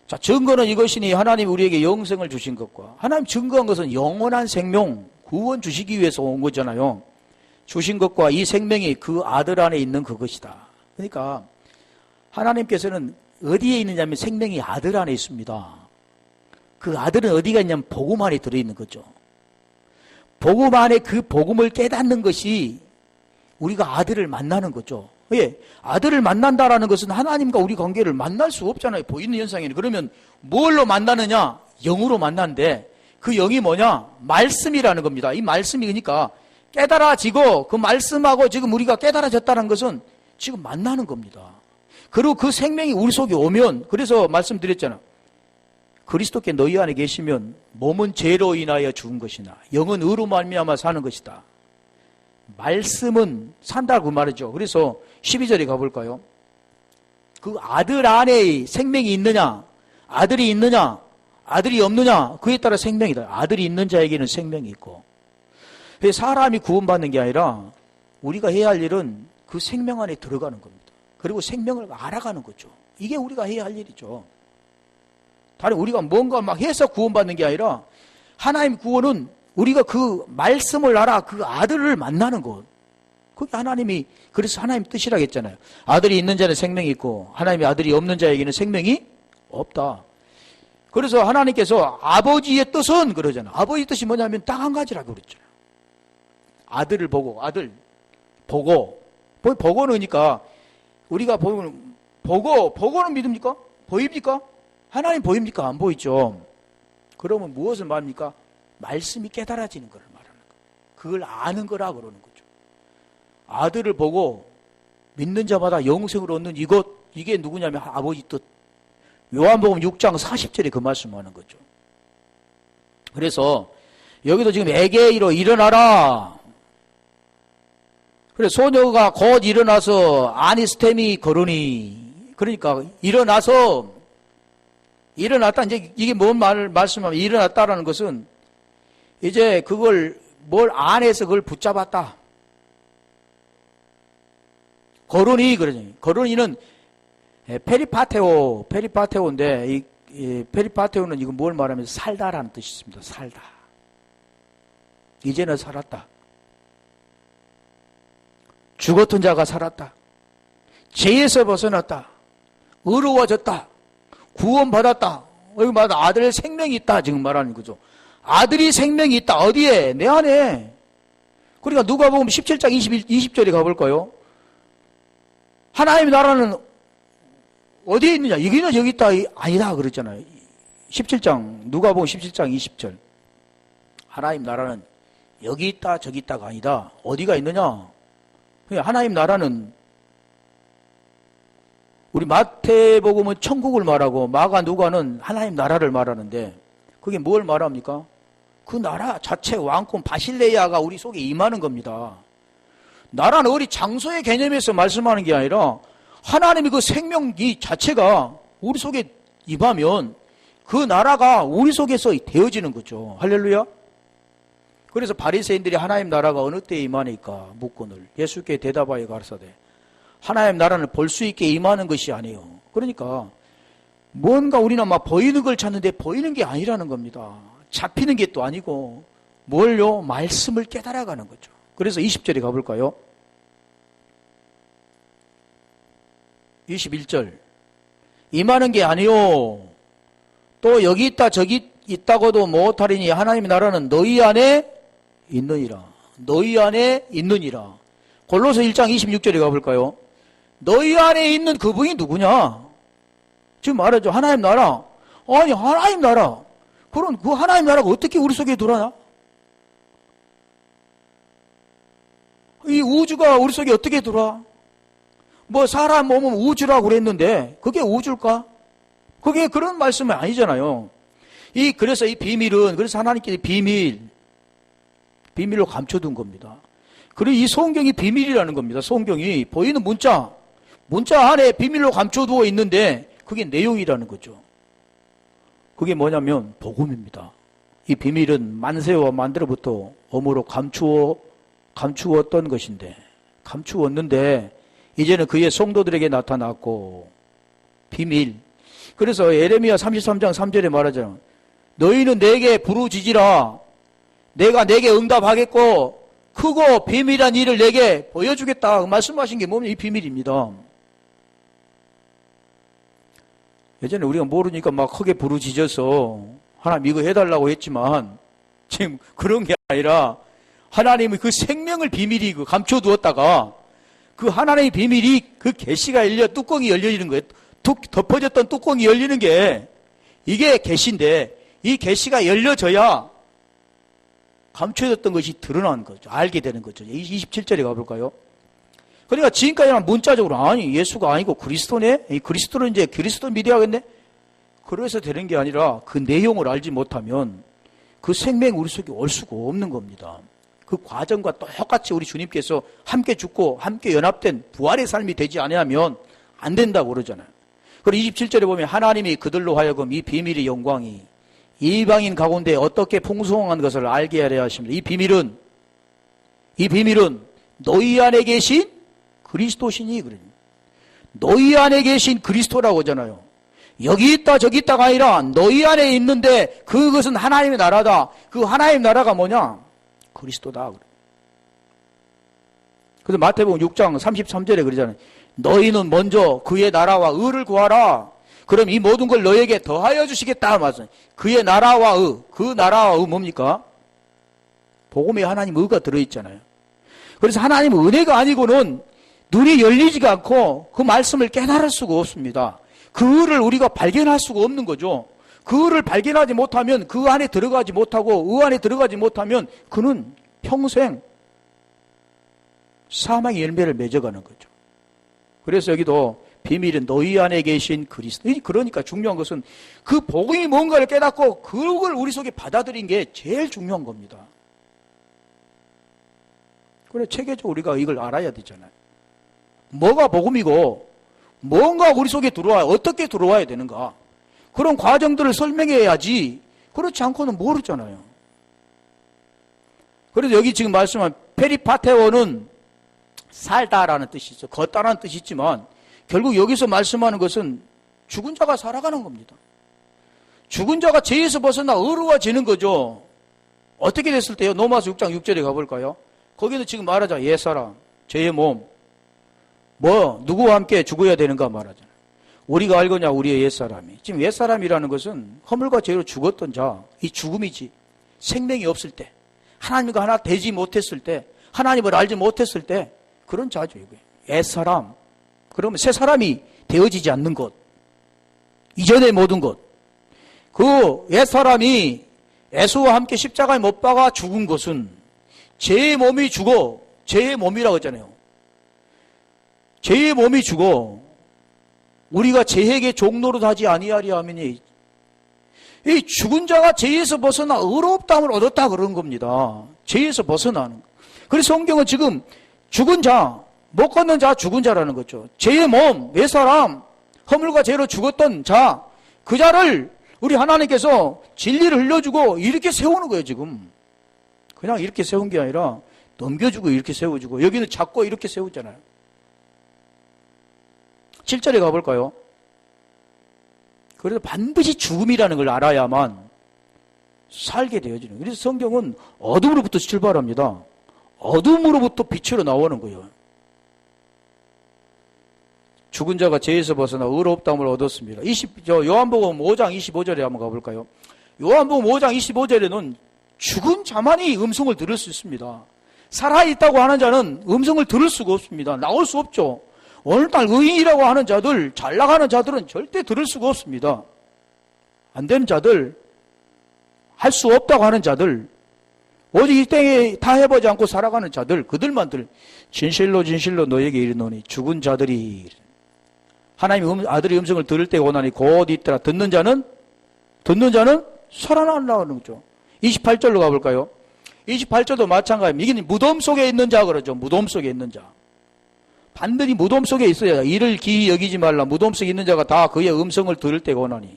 자, 증거는 이것이니 하나님 우리에게 영생을 주신 것과, 하나님 증거한 것은 영원한 생명, 구원 주시기 위해서 온 거잖아요. 주신 것과 이 생명이 그 아들 안에 있는 그것이다. 그러니까 하나님께서는 어디에 있느냐면 생명이 아들 안에 있습니다. 그 아들은 어디가 있냐면 복음 안에 들어있는 거죠. 복음 안에 그 복음을 깨닫는 것이 우리가 아들을 만나는 거죠. 예, 아들을 만난다라는 것은 하나님과 우리 관계를 만날 수 없잖아요. 보이는 현상에는. 그러면 뭘로 만나느냐? 영으로 만나는데 그 영이 뭐냐? 말씀이라는 겁니다. 이 말씀이 그러니까 깨달아지고 그 말씀하고 지금 우리가 깨달아졌다는 것은 지금 만나는 겁니다. 그리고 그 생명이 우리 속에 오면, 그래서 말씀드렸잖아. 그리스도께 너희 안에 계시면 몸은 죄로 인하여 죽은 것이나 영은 의로 말미암아 사는 것이다. 말씀은 산다고 말이죠. 그래서 12절에 가볼까요? 그 아들 안에 생명이 있느냐, 아들이 있느냐, 아들이 없느냐, 그에 따라 생명이다. 아들이 있는 자에게는 생명이 있고, 사람이 구원받는 게 아니라 우리가 해야 할 일은 그 생명 안에 들어가는 겁니다. 그리고 생명을 알아가는 거죠. 이게 우리가 해야 할 일이죠. 다른 우리가 뭔가 막 해서 구원받는 게 아니라 하나님 구원은 우리가 그 말씀을 알아 그 아들을 만나는 것. 그게 하나님이, 그래서 하나님 뜻이라고 했잖아요. 아들이 있는 자는 생명이 있고 하나님의 아들이 없는 자에게는 생명이 없다. 그래서 하나님께서 아버지의 뜻은 그러잖아요. 아버지의 뜻이 뭐냐면 딱 한 가지라고 그랬잖아요. 아들을 보고, 아들 보고, 보고는 그러니까 우리가 보면 보고는 믿습니까? 보입니까? 하나님 보입니까? 안 보이죠. 그러면 무엇을 말합니까? 말씀이 깨달아지는 것을 말하는 거예요. 그걸 아는 거라 그러는 거죠. 아들을 보고 믿는 자마다 영생을 얻는 이것, 이게 누구냐면 아버지 뜻. 요한복음 6장 40절에 그 말씀하는 거죠. 그래서 여기도 지금 에게이로 일어나라. 그래 소녀가 곧 일어나서 아니스템이 거르니, 그러니까 일어났다. 이제 이게 뭔 말을 말씀하면, 일어났다라는 것은 이제 그걸 뭘 안에서 그걸 붙잡았다. 거르니 그러죠. 거르니는 페리파테오인데 이 페리파테오는 이거 뭘 말하면 살다라는 뜻이 있습니다. 살다. 이제는 살았다. 죽었던 자가 살았다. 죄에서 벗어났다. 의로워졌다. 구원받았다. 여기 말하다 아들의 생명이 있다 지금 말하는 거죠. 아들이 생명이 있다. 어디에? 내 안에. 그러니까 누가복음 17장 20절에 가볼까요? 하나님의 나라는 어디에 있느냐? 여기 있다. 아니다 그랬잖아요. 17장 누가복음 17장 20절. 하나님 나라는 여기 있다 저기 있다가 아니다. 어디가 있느냐? 하나님 나라는, 우리 마태복음은 천국을 말하고 마가 누가는 하나님 나라를 말하는데 그게 뭘 말합니까? 그 나라 자체 왕권 바실레이아가 우리 속에 임하는 겁니다. 나라는 어디 장소의 개념에서 말씀하는 게 아니라 하나님의 그 생명이 자체가 우리 속에 임하면 그 나라가 우리 속에서 되어지는 거죠. 할렐루야. 그래서 바리새인들이 하나님 나라가 어느 때에 임하니까 묻거늘 예수께 대답하여 가르사대 하나님 나라를 볼 수 있게 임하는 것이 아니에요. 그러니까 뭔가 우리는 막 보이는 걸 찾는데 보이는 게 아니라는 겁니다. 잡히는 게 또 아니고 뭘요? 말씀을 깨달아가는 거죠. 그래서 20절에 가볼까요? 21절 임하는 게 아니요 또 여기 있다 저기 있다고도 못하리니 하나님의 나라는 너희 안에 있느니라. 너희 안에 있느니라. 골로새 1장 26절에 가볼까요? 너희 안에 있는 그분이 누구냐? 지금 말하죠. 하나님 나라. 아니 하나님 나라. 그럼 그 하나님 나라가 어떻게 우리 속에 들어오냐? 이 우주가 우리 속에 어떻게 들어와? 뭐 사람 몸은 우주라고 그랬는데 그게 우주일까? 그게 그런 말씀이 아니잖아요. 그래서 이 비밀은, 그래서 하나님께서 비밀로 감춰둔 겁니다. 그리고 이 성경이 비밀이라는 겁니다. 성경이 보이는 문자 안에 비밀로 감춰두어 있는데 그게 내용이라는 거죠. 그게 뭐냐면 복음입니다. 이 비밀은 만세와 만대로부터 엄으로 감추었던 것인데 감추었는데 이제는 그의 성도들에게 나타났고 비밀. 그래서 예레미야 33장 3절에 말하잖아요. 너희는 내게 부르짖으라. 내가 내게 응답하겠고 크고 비밀한 일을 내게 보여주겠다. 말씀하신 게 뭐냐? 이 비밀입니다. 예전에 우리가 모르니까 막 크게 부르짖어서 하나님 이거 해달라고 했지만 지금 그런 게 아니라 하나님의 그 생명을 비밀이 감춰두었다가 그 하나님의 비밀이 그 계시가 열려 뚜껑이 열리는 거예요. 덮어졌던 뚜껑이 열리는 게 이게 계시인데 이 계시가 열려져야 감춰졌던 것이 드러나는 거죠. 알게 되는 거죠. 27절에 가볼까요? 그러니까 지금까지는 문자적으로 아니 예수가 아니고 그리스도네? 이 그리스도는 이제 그리스도 믿어야겠네? 그래서 되는 게 아니라 그 내용을 알지 못하면 그 생명이 우리 속에 올 수가 없는 겁니다. 그 과정과 똑같이 우리 주님께서 함께 죽고 함께 연합된 부활의 삶이 되지 않으면 안 된다고 그러잖아요. 그리고 27절에 보면 하나님이 그들로 하여금 이 비밀의 영광이 이방인 가운데 어떻게 풍성한 것을 알게 하려 하십니다. 이 비밀은 너희 안에 계신 그리스도시니 그러니 너희 안에 계신 그리스도라고 하잖아요. 여기 있다 저기 있다가 아니라 너희 안에 있는데 그것은 하나님의 나라다. 그 하나님의 나라가 뭐냐? 그리스도다. 그래서 마태복음 6장 33절에 그러잖아요. 너희는 먼저 그의 나라와 의를 구하라. 그럼 이 모든 걸 너에게 더하여 주시겠다. 말씀. 그의 나라와 의. 그 나라와 의 뭡니까? 복음에 하나님 의가 들어있잖아요. 그래서 하나님의 은혜가 아니고는 눈이 열리지가 않고 그 말씀을 깨달을 수가 없습니다. 그 의를 우리가 발견할 수가 없는 거죠. 그 의를 발견하지 못하면 그 안에 들어가지 못하고 의 안에 들어가지 못하면 그는 평생 사망의 열매를 맺어가는 거죠. 그래서 여기도 비밀은 너희 안에 계신 그리스도. 그러니까 중요한 것은 그 복음이 뭔가를 깨닫고 그걸 우리 속에 받아들인 게 제일 중요한 겁니다. 그래 체계적으로 우리가 이걸 알아야 되잖아요. 뭐가 복음이고 뭔가 우리 속에 들어와야 어떻게 들어와야 되는가. 그런 과정들을 설명해야지 그렇지 않고는 모르잖아요. 그래서 여기 지금 말씀한 페리파테오는 살다라는 뜻이 있어. 걷다라는 뜻이 있지만 결국 여기서 말씀하는 것은 죽은 자가 살아가는 겁니다. 죽은 자가 죄에서 벗어나 의로워지는 거죠. 어떻게 됐을 때요? 로마서 6장 6절에 가볼까요? 거기는 지금 말하자. 옛사람, 죄의 몸, 누구와 함께 죽어야 되는가 말하잖아요. 우리가 알거냐 우리의 옛사람이. 지금 옛사람이라는 것은 허물과 죄로 죽었던 자, 이 죽음이지. 생명이 없을 때, 하나님과 하나 되지 못했을 때, 하나님을 알지 못했을 때 그런 자죠. 이거예요. 옛사람. 그러면 새 사람이 되어지지 않는 것. 이전의 모든 것. 그 옛사람이 예수와 함께 십자가에 못 박아 죽은 것은 죄의 몸이 죽어. 죄의 몸이라고 했잖아요. 죄의 몸이 죽어. 우리가 죄에게 종노릇 하지 아니하리 하면이 이 죽은 자가 죄에서 벗어나 의롭다함을 얻었다 그런 겁니다. 죄에서 벗어나는 거. 그래서 성경은 지금 죽은 자, 못 걷는 자, 죽은 자라는 거죠. 죄의 몸, 옛사람, 허물과 죄로 죽었던 자, 그 자를 우리 하나님께서 진리를 흘려주고 이렇게 세우는 거예요, 지금. 그냥 이렇게 세운 게 아니라 넘겨주고 이렇게 세워주고 여기는 잡고 이렇게 세우잖아요. 7절에 가볼까요? 그래서 반드시 죽음이라는 걸 알아야만 살게 되어지는. 그래서 성경은 어둠으로부터 출발합니다. 어둠으로부터 빛으로 나오는 거예요. 죽은 자가 죄에서 벗어나 의롭다함을 얻었습니다. 요한복음 5장 25절에 한번 가볼까요? 요한복음 5장 25절에는 죽은 자만이 음성을 들을 수 있습니다. 살아있다고 하는 자는 음성을 들을 수가 없습니다. 나올 수 없죠. 오늘날 의인이라고 하는 자들, 잘 나가는 자들은 절대 들을 수가 없습니다. 안 되는 자들, 할 수 없다고 하는 자들, 오직 이 땅에 다 해보지 않고 살아가는 자들, 그들만 진실로 진실로 너에게 이르노니 죽은 자들이 하나님의 아들의 음성을 들을 때가 오나니 곧 있더라. 듣는 자는 살아난다는 거죠. 28절로 가볼까요? 28절도 마찬가지입니다. 이게 무덤 속에 있는 자 그러죠. 무덤 속에 있는 자. 반드시 무덤 속에 있어야 이를 기이 여기지 말라. 무덤 속에 있는 자가 다 그의 음성을 들을 때가 오나니.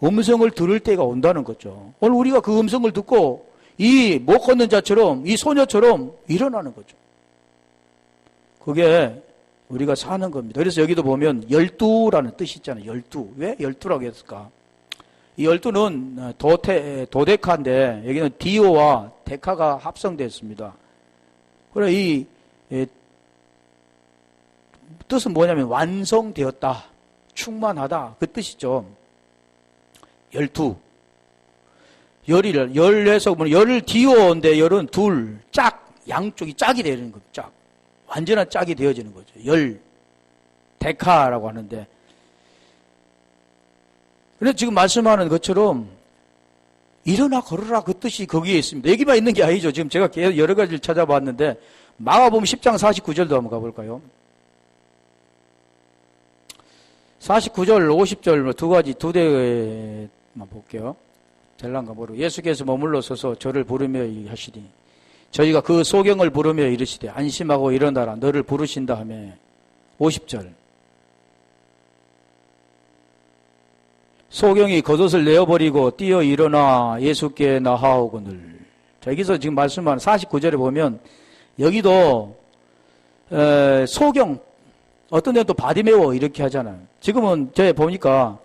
음성을 들을 때가 온다는 거죠. 오늘 우리가 그 음성을 듣고 이 못 걷는 자처럼 이 소녀처럼 일어나는 거죠. 그게 우리가 사는 겁니다. 그래서 여기도 보면 12라는 뜻이 있잖아요. 12. 왜 12라고 했을까? 이 12는 도데카인데 여기는 디오와 데카가 합성됐습니다. 그래 이 뜻은 뭐냐면 완성되었다, 충만하다 그 뜻이죠. 12. 열에서 보면 열을 디오인데 열은 둘, 짝, 양쪽이 짝이 되는 겁니다. 짝. 완전한 짝이 되어지는 거죠. 열, 데카라고 하는데. 그래서 지금 말씀하는 것처럼 일어나 걸어라 그 뜻이 거기에 있습니다. 여기만 있는 게 아니죠. 지금 제가 여러 가지를 찾아봤는데 마가복음 10장 49절도 한번 가볼까요? 49절, 50절 두 가지 두 대만 볼게요. 될란가 모르고 예수께서 머물러 서서 저를 부르며 하시니 저희가 그 소경을 부르며 이르시되 안심하고 일어나라 너를 부르신다 하며 50절 소경이 겉옷을 내어버리고 뛰어 일어나 예수께 나아오거늘. 자, 여기서 지금 말씀하는 49절에 보면 여기도 소경 어떤 데는 또 바디메오 이렇게 하잖아요. 지금은 제가 보니까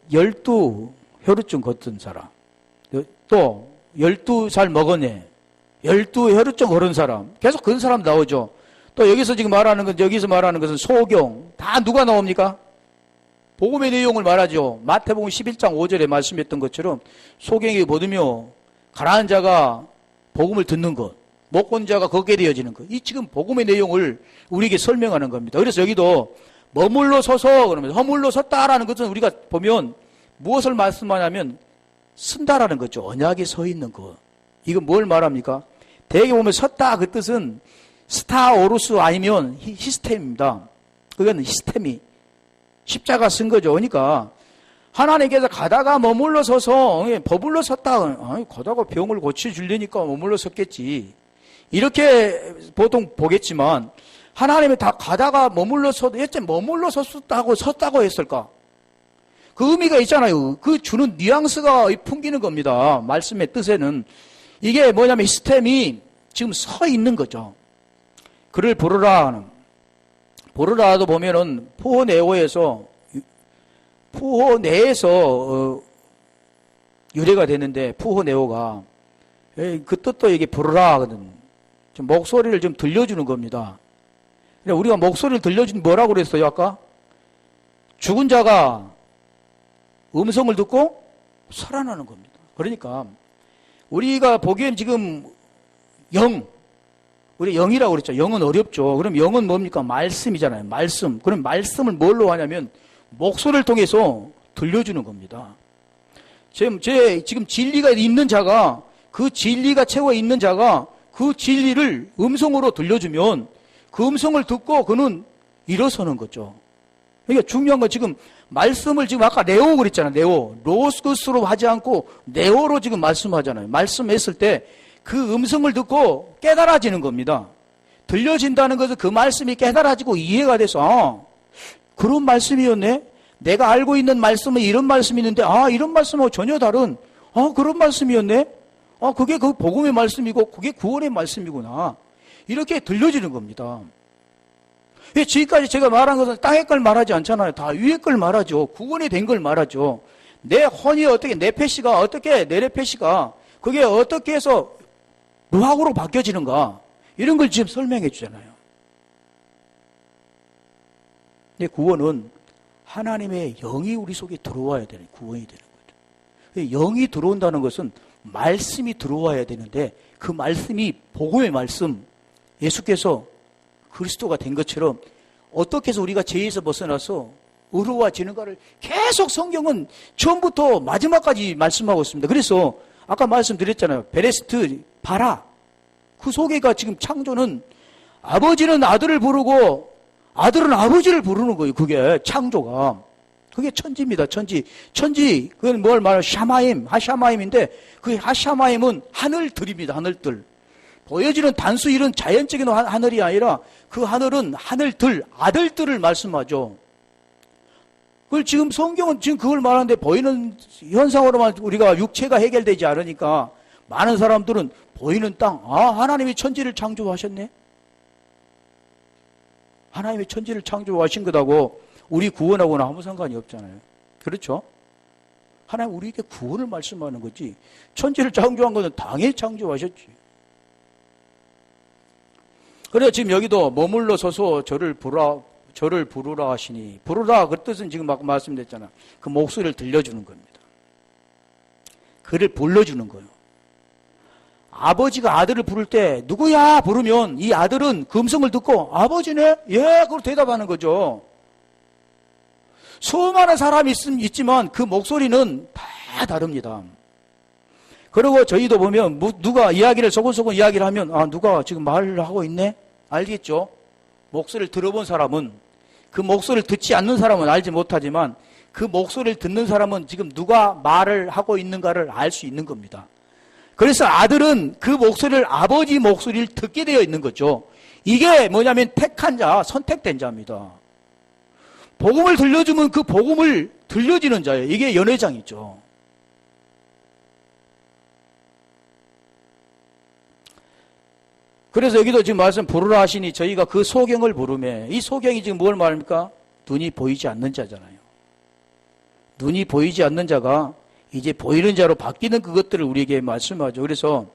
12 혈루증 걷은 사람, 또 12살 먹었네, 12 혈루증 걸은 사람, 계속 그런 사람 나오죠. 또 여기서 지금 말하는 건, 여기서 말하는 것은 소경, 다 누가 나옵니까? 복음의 내용을 말하죠. 마태복음 11장 5절에 말씀했던 것처럼 소경이 보드며 가난한 자가 복음을 듣는 것, 못 본 자가 걷게 되어지는 것. 이 지금 복음의 내용을 우리에게 설명하는 겁니다. 그래서 여기도 머물러 서서 그러면 허물러 섰다라는 것은 우리가 보면 무엇을 말씀하냐면 쓴다라는 거죠. 언약에 서 있는 것. 이건 뭘 말합니까? 대개 보면 섰다 그 뜻은 스타오루스 아니면 히스템입니다. 그건 히스템이 십자가 쓴 거죠. 그러니까 하나님께서 가다가 머물러 서서 버블러 섰다. 가다가 병을 고쳐주려니까 머물러 섰겠지. 이렇게 보통 보겠지만 하나님이 다 가다가 머물러 서도 예전 머물러 섰다고 했을까? 그 의미가 있잖아요. 그 주는 뉘앙스가 풍기는 겁니다. 말씀의 뜻에는. 이게 뭐냐면 시스템이 지금 서 있는 거죠. 그를 부르라. 부르라도 보면은 푸호네에서 유래가 되는데 푸호네오가 그 뜻도 이게 부르라 하거든. 좀 목소리를 좀 들려주는 겁니다. 우리가 목소리를 들려준 뭐라고 그랬어요 아까? 죽은 자가 음성을 듣고 살아나는 겁니다. 그러니까 우리가 보기엔 지금 우리 영이라고 그랬죠. 영은 어렵죠. 그럼 영은 뭡니까? 말씀이잖아요. 말씀. 그럼 말씀을 뭘로 하냐면 목소리를 통해서 들려주는 겁니다. 지금 진리가 있는 자가 그 진리가 채워 있는 자가 그 진리를 음성으로 들려주면 그 음성을 듣고 그는 일어서는 거죠. 그러니까 중요한 건 지금 말씀을 지금 아까 네오 그랬잖아요. 네오. 로스쿠스로 하지 않고 네오로 지금 말씀하잖아요. 말씀했을 때 그 음성을 듣고 깨달아지는 겁니다. 들려진다는 것은 그 말씀이 깨달아지고 이해가 돼서 그런 말씀이었네. 내가 알고 있는 말씀은 이런 말씀이 있는데 이런 말씀하고 전혀 다른 그런 말씀이었네. 그게 그 복음의 말씀이고 그게 구원의 말씀이구나. 이렇게 들려지는 겁니다. 지금까지 제가 말한 것은 땅의 걸 말하지 않잖아요. 다 위의 걸 말하죠. 구원이 된 걸 말하죠. 내 혼이 어떻게, 내 패시가 어떻게, 내 패시가 그게 어떻게 해서 루학으로 바뀌어지는가. 이런 걸 지금 설명해 주잖아요. 근데 구원은 하나님의 영이 우리 속에 들어와야 되는 구원이 되는 거죠. 영이 들어온다는 것은 말씀이 들어와야 되는데 그 말씀이 복음의 말씀, 예수께서 그리스도가 된 것처럼 어떻게 해서 우리가 죄에서 벗어나서 의로워지는가를 계속 성경은 처음부터 마지막까지 말씀하고 있습니다. 그래서 아까 말씀드렸잖아요. 베레스트 바라. 그 속에가 지금 창조는 아버지는 아들을 부르고 아들은 아버지를 부르는 거예요. 그게 창조가. 그게 천지입니다. 천지. 그건 뭘 말해요? 하샤마임인데 그 하샤마임은 하늘들입니다. 하늘들. 보여지는 단수 이런 자연적인 하늘이 아니라 그 하늘은 하늘들, 아들들을 말씀하죠. 그걸 지금 성경은 지금 그걸 말하는데 보이는 현상으로만 우리가 육체가 해결되지 않으니까 많은 사람들은 보이는 땅, 하나님이 천지를 창조하셨네? 하나님의 천지를 창조하신 것하고 우리 구원하고는 아무 상관이 없잖아요. 그렇죠? 하나님 우리에게 구원을 말씀하는 거지. 천지를 창조한 것은 당연히 창조하셨지. 그래서 지금 여기도 머물러 서서 저를 부르라 하시니, 부르라 그 뜻은 지금 막 말씀드렸잖아. 그 목소리를 들려주는 겁니다. 그를 불러주는 거예요. 아버지가 아들을 부를 때 누구야 부르면 이 아들은 그 음성을 듣고 아버지네? 예, 그걸 대답하는 거죠. 수많은 사람이 있지만 그 목소리는 다 다릅니다. 그리고 저희도 보면 누가 이야기를 소곤소곤 이야기를 하면 누가 지금 말을 하고 있네? 알겠죠? 목소리를 들어본 사람은, 그 목소리를 듣지 않는 사람은 알지 못하지만 그 목소리를 듣는 사람은 지금 누가 말을 하고 있는가를 알 수 있는 겁니다. 그래서 아들은 그 목소리를, 아버지 목소리를 듣게 되어 있는 거죠. 이게 뭐냐면 택한 자, 선택된 자입니다. 복음을 들려주면 그 복음을 들려지는 자예요. 이게 연회장이죠. 그래서 여기도 지금 말씀 부르라 하시니 저희가 그 소경을 부르매, 이 소경이 지금 뭘 말합니까? 눈이 보이지 않는 자잖아요. 눈이 보이지 않는 자가 이제 보이는 자로 바뀌는 그것들을 우리에게 말씀하죠. 그래서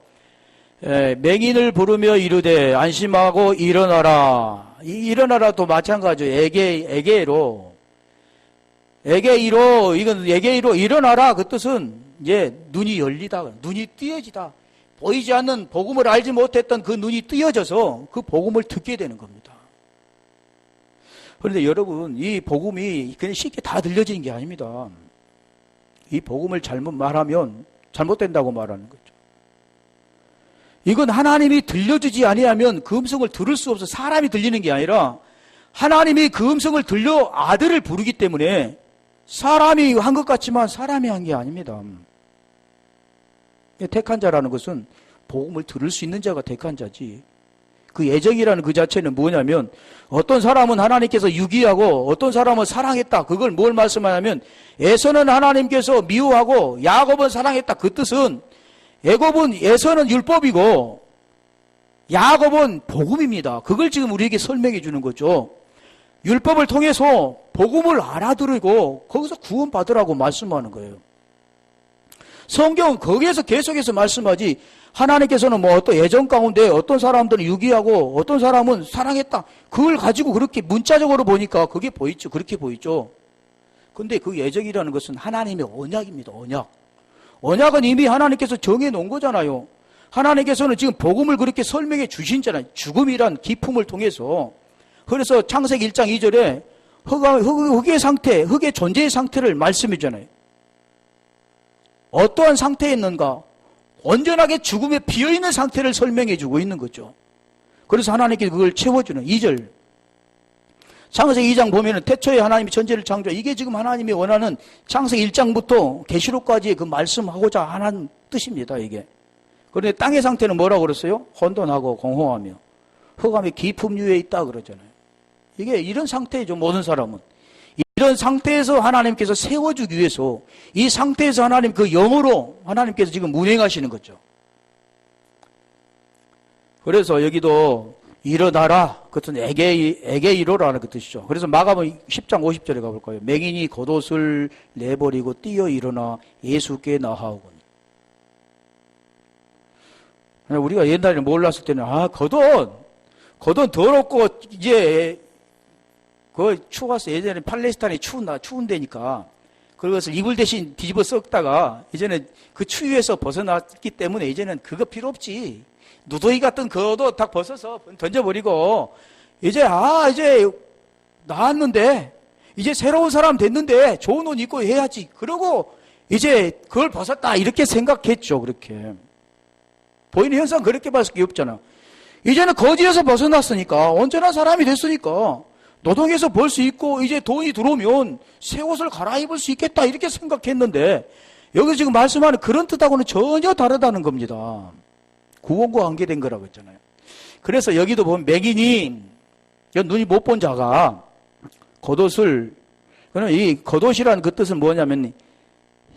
맹인을 부르며 이르되 안심하고 일어나라. 이 일어나라도 마찬가지죠. 에게이로, 이건 에게이로 일어나라. 그 뜻은 이제 눈이 열리다, 눈이 띄어지다. 보이지 않는 복음을 알지 못했던 그 눈이 띄어져서 그 복음을 듣게 되는 겁니다. 그런데 여러분, 이 복음이 그냥 쉽게 다 들려지는 게 아닙니다. 이 복음을 잘못 말하면 잘못된다고 말하는 거죠. 이건 하나님이 들려주지 아니하면 그 음성을 들을 수 없어. 사람이 들리는 게 아니라 하나님이 그 음성을 들려 아들을 부르기 때문에 사람이 한 것 같지만 사람이 한 게 아닙니다. 택한 자라는 것은 복음을 들을 수 있는 자가 택한 자지. 그 예정이라는 그 자체는 뭐냐면 어떤 사람은 하나님께서 유기하고 어떤 사람은 사랑했다. 그걸 뭘 말씀하냐면 에서는 하나님께서 미워하고 야곱은 사랑했다. 그 뜻은 에서는 율법이고 야곱은 복음입니다. 그걸 지금 우리에게 설명해 주는 거죠. 율법을 통해서 복음을 알아들고 거기서 구원받으라고 말씀하는 거예요. 성경은 거기에서 계속해서 말씀하지 하나님께서는 뭐 어떤 예정 가운데 어떤 사람들은 유기하고 어떤 사람은 사랑했다. 그걸 가지고 그렇게 문자적으로 보니까 그게 보이죠. 그렇게 보이죠. 근데 그 예정이라는 것은 하나님의 언약입니다. 언약. 언약은 이미 하나님께서 정해 놓은 거잖아요. 하나님께서는 지금 복음을 그렇게 설명해 주신잖아요. 죽음이란 기품을 통해서. 그래서 창세기 1장 2절에 흙의 상태, 흙의 존재의 상태를 말씀해 주잖아요. 어떠한 상태에 있는가? 온전하게 죽음에 비어있는 상태를 설명해 주고 있는 거죠. 그래서 하나님께 그걸 채워주는 2절. 창세기 2장 보면은 태초에 하나님이 천지를 창조. 이게 지금 하나님이 원하는 창세기 1장부터 계시록까지의 그 말씀하고자 하는 뜻입니다. 이게. 그런데 땅의 상태는 뭐라고 그랬어요? 혼돈하고 공허하며 흑암의 깊음 위에 있다 그러잖아요. 이게 이런 상태이죠. 모든 사람은. 이런 상태에서 하나님께서 세워주기 위해서 이 상태에서 하나님 그 영으로 하나님께서 지금 운행하시는 거죠. 그래서 여기도 일어나라. 그것은 에게이로라는 그 뜻이죠. 그래서 마가복음 10장 50절에 가볼까요? 맹인이 겉옷을 내버리고 뛰어 일어나 예수께 나아오거니. 우리가 옛날에 몰랐을 때는 겉옷 더럽고 이제 추워서 예전에 팔레스타인이 추운 데니까 그것을 이불 대신 뒤집어 썼다가 이제는 그 추위에서 벗어났기 때문에 이제는 그거 필요 없지. 누더기 같은 그것도 딱 벗어서 던져버리고 이제 나았는데 이제 새로운 사람 됐는데 좋은 옷 입고 해야지. 그러고 이제 그걸 벗었다 이렇게 생각했죠. 그렇게 보이는 현상 그렇게 봤을 게 없잖아. 이제는 거지에서 벗어났으니까 온전한 사람이 됐으니까 노동해서 벌 수 있고 이제 돈이 들어오면 새 옷을 갈아입을 수 있겠다 이렇게 생각했는데 여기 지금 말씀하는 그런 뜻하고는 전혀 다르다는 겁니다. 구원과 관계된 거라고 했잖아요. 그래서 여기도 보면 맹인이 눈이 못 본 자가 겉옷을, 그러면 이 겉옷이라는 그 뜻은 뭐냐면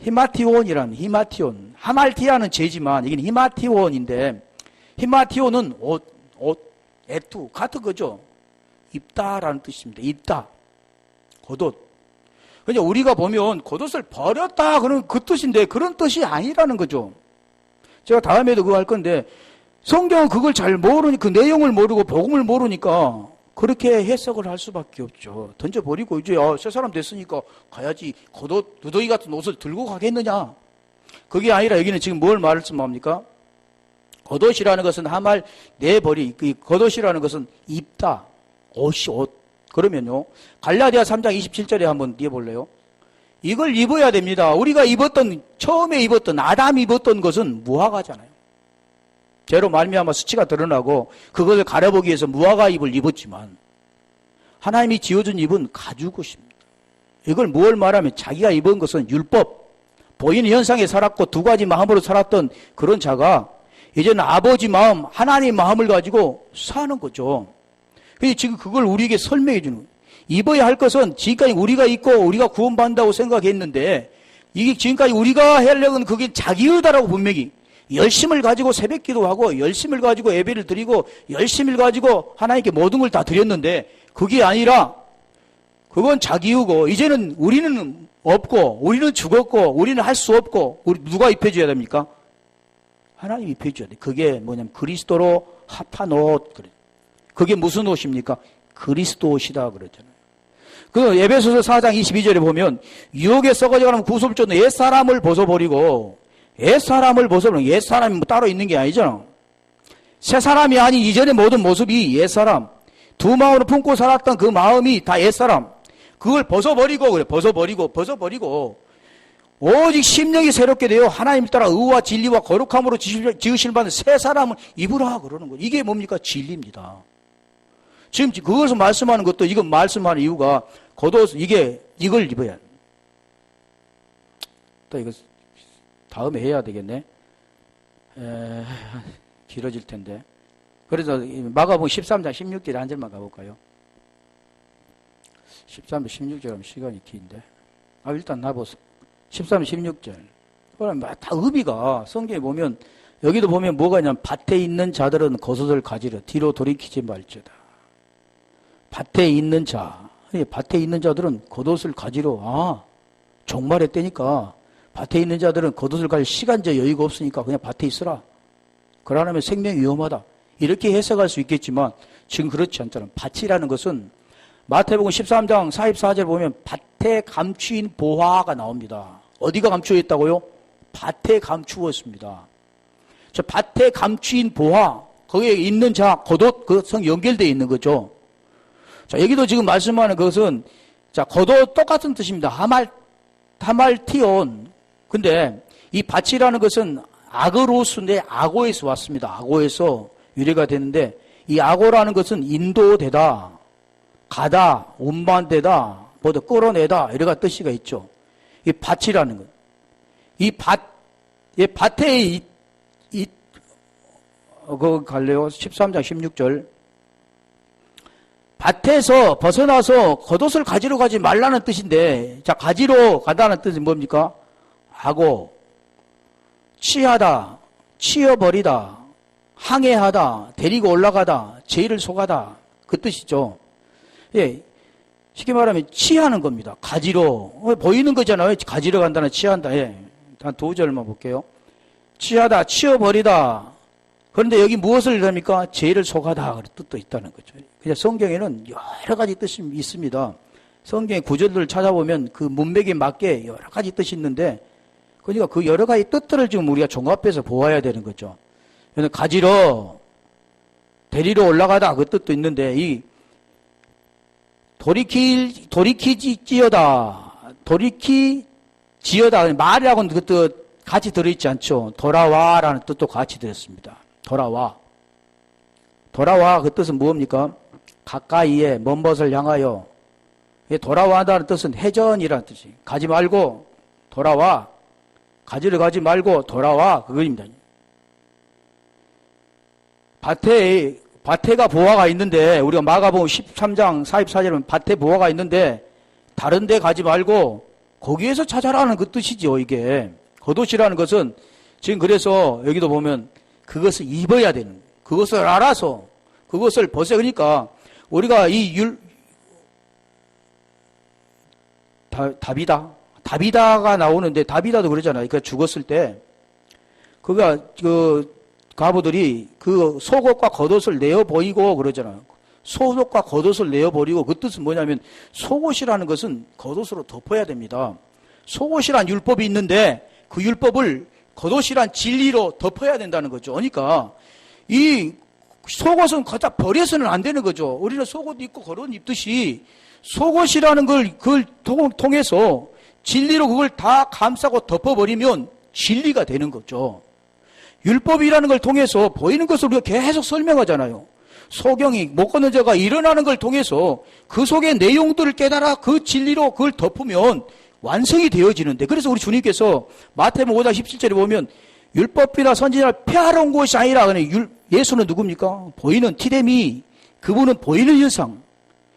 히마티온, 하말티아는 죄지만 이게 히마티온인데 히마티온은 옷, 애투 같은 거죠. 입다라는 뜻입니다. 입다. 겉옷. 그러니까 우리가 보면 겉옷을 버렸다 그런 그 뜻인데 그런 뜻이 아니라는 거죠. 제가 다음에도 그거 할 건데 성경은 그걸 잘 모르니 그 내용을 모르고 복음을 모르니까 그렇게 해석을 할 수밖에 없죠. 던져버리고 이제 새 사람 됐으니까 가야지 겉옷 누더기 같은 옷을 들고 가겠느냐. 그게 아니라 여기는 지금 뭘 말씀합니까? 겉옷이라는 것은 한말 내버리. 그 겉옷이라는 것은 입다. 옷이 옷. 그러면요. 갈라디아 3장 27절에 한번 띄워볼래요? 이걸 입어야 됩니다. 우리가 처음에 입었던 아담이 입었던 것은 무화과잖아요. 죄로 말미암아 수치가 드러나고 그것을 가려보기 위해서 무화과 잎을 입었지만 하나님이 지어준 잎은 가죽옷입니다. 이걸 뭘 말하면 자기가 입은 것은 율법, 보이는 현상에 살았고 두 가지 마음으로 살았던 그런 자가 이제는 아버지 마음, 하나님 마음을 가지고 사는 거죠. 그래서 지금 그걸 우리에게 설명해 주는 거예요. 입어야 할 것은 지금까지 우리가 입고 우리가 구원받는다고 생각했는데 이게 지금까지 우리가 하려는 그게 자기 의다라고 분명히 열심을 가지고 새벽 기도하고 열심을 가지고 예배를 드리고 열심을 가지고 하나님께 모든 걸 다 드렸는데 그게 아니라 그건 자기 의고 이제는 우리는 없고 우리는 죽었고 우리는 할 수 없고 우리 누가 입혀줘야 됩니까? 하나님이 입혀줘야 돼. 그게 뭐냐면 그리스도로 합한 옷. 그게 무슨 옷입니까? 그리스도 옷이다 그러잖아요. 그 에베소서 4장 22절에 보면 유혹에 썩어져가는 구속을 쫓는 옛사람을 벗어버리고 옛사람을 벗어버리고 옛사람이 뭐 따로 있는 게 아니잖아. 새사람이 아닌 이전의 모든 모습이 옛사람. 두 마음으로 품고 살았던 그 마음이 다 옛사람. 그걸 벗어버리고 그래. 벗어버리고 오직 심령이 새롭게 되어 하나님 따라 의와 진리와 거룩함으로 지으실 받는 새 사람을 입으라 그러는 거예요. 이게 뭡니까? 진리입니다. 지금 그것을 말씀하는 것도 이건 말씀하는 이유가 겉옷 이걸 입어야. 또 이거 다음에 해야 되겠네. 길어질 텐데. 그래서 마가복음 13장 16절에 한 절만 가볼까요? 13절 16절 하면 시간이 긴데. 일단 나보세요. 13, 16절. 그럼 다 의미가 성경에 보면 여기도 보면 뭐가 있냐면 밭에 있는 자들은 겉옷을 가지려 뒤로 돌이키지 말지어다. 밭에 있는 자. 밭에 있는 자들은 겉옷을 가지러 종말의 때니까 밭에 있는 자들은 겉옷을 가질 시간적 여유가 없으니까 그냥 밭에 있으라. 그러려면 생명이 위험하다. 이렇게 해석할 수 있겠지만 지금 그렇지 않잖아요. 밭이라는 것은 마태복음 13장 44절 보면 밭에 감추인 보화가 나옵니다. 어디가 감추어 있다고요? 밭에 감추었습니다. 저 밭에 감추인 보화, 거기에 있는 자, 겉옷, 그 성 연결되어 있는 거죠. 자, 여기도 지금 말씀하는 것은, 자, 겉옷 똑같은 뜻입니다. 하말티온. 근데 이 밭이라는 것은 아그로스인데 아고에서 왔습니다. 아고에서 유래가 됐는데 이 아고라는 것은 인도되다, 가다, 운반되다, 뭐더 끌어내다 이래가 뜻이가 있죠. 이 밭이라는 것. 이 밭에 그거 갈래요? 13장 16절. 밭에서 벗어나서 겉옷을 가지러 가지 말라는 뜻인데, 자, 가지러 가다는 뜻은 뭡니까? 하고, 취하다, 치어버리다, 항해하다, 데리고 올라가다, 죄를 속하다. 그 뜻이죠. 예. 쉽게 말하면 취하는 겁니다. 가지러. 보이는 거잖아요. 가지러 간다는 취한다. 예. 한 두 절만 볼게요. 취하다, 치어버리다. 그런데 여기 무엇을 합니까? 죄를 속하다. 그런 뜻도 있다는 거죠. 그냥 성경에는 여러 가지 뜻이 있습니다. 성경의 구절들을 찾아보면 그 문맥에 맞게 여러 가지 뜻이 있는데, 그러니까 그 여러 가지 뜻들을 지금 우리가 종합해서 보아야 되는 거죠. 그래서 가지러, 데리러 올라가다. 그 뜻도 있는데, 이 돌이키지어다. 말이라고는 그 뜻 같이 들어있지 않죠. 돌아와라는 뜻도 같이 들었습니다. 돌아와. 그 뜻은 뭡니까? 가까이에 먼 것을 향하여. 돌아와다는 뜻은 해전이라는 뜻이. 가지 말고 돌아와. 가지러 가지 말고 돌아와. 그거입니다. 밭에가 보화가 있는데, 우리가 마가복음 13장 44절은 밭에 보화가 있는데, 다른 데 가지 말고, 거기에서 찾아라는 그 뜻이죠, 이게. 겉옷이라는 것은, 지금 그래서 여기도 보면, 그것을 입어야 되는, 그것을 알아서, 그것을 벗어. 그러니까, 우리가 다비다가 나오는데, 다비다도 그러잖아요. 그러니까 죽었을 때, 과부들이 그 속옷과 겉옷을 내어버리고 그러잖아요. 속옷과 겉옷을 내어버리고, 그 뜻은 뭐냐면, 속옷이라는 것은 겉옷으로 덮어야 됩니다. 속옷이란 율법이 있는데, 그 율법을 겉옷이란 진리로 덮어야 된다는 거죠. 그러니까, 이 속옷은 갖다 버려서는 안 되는 거죠. 우리는 속옷 입고 겉옷 입듯이, 속옷이라는 그걸 통해서 진리로 그걸 다 감싸고 덮어버리면 진리가 되는 거죠. 율법이라는 걸 통해서 보이는 것을 우리가 계속 설명하잖아요. 소경이 못 걷는 자가 일어나는 걸 통해서 그 속의 내용들을 깨달아 그 진리로 그걸 덮으면 완성이 되어지는데, 그래서 우리 주님께서 마태복음 5장 17절에 보면 율법이나 선지자를 폐하러 온 것이 아니라, 예수는 누굽니까? 보이는 티데미, 그분은 보이는 현상,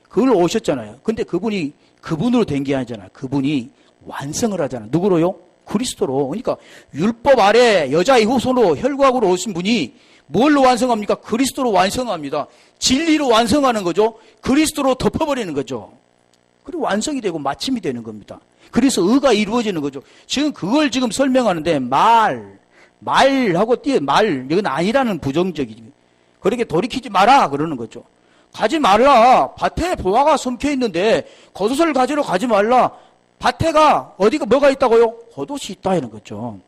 그걸 오셨잖아요. 근데 그분이 그분으로 된 게 아니잖아요. 그분이 완성을 하잖아요. 누구로요? 그리스도로. 그러니까 율법 아래 여자의 후손으로 혈과학으로 오신 분이 뭘로 완성합니까? 그리스도로 완성합니다. 진리로 완성하는 거죠. 그리스도로 덮어버리는 거죠. 그리고 완성이 되고 마침이 되는 겁니다. 그래서 의가 이루어지는 거죠. 지금 그걸 지금 설명하는데 말하고 이건 아니라는 부정적이지. 그렇게 돌이키지 마라 그러는 거죠. 가지 말라. 밭에 보화가 숨겨 있는데 겉옷을 가지러 가지 말라. 밭에가 어디가 뭐가 있다고요? 겉옷이 있다 이런 거죠.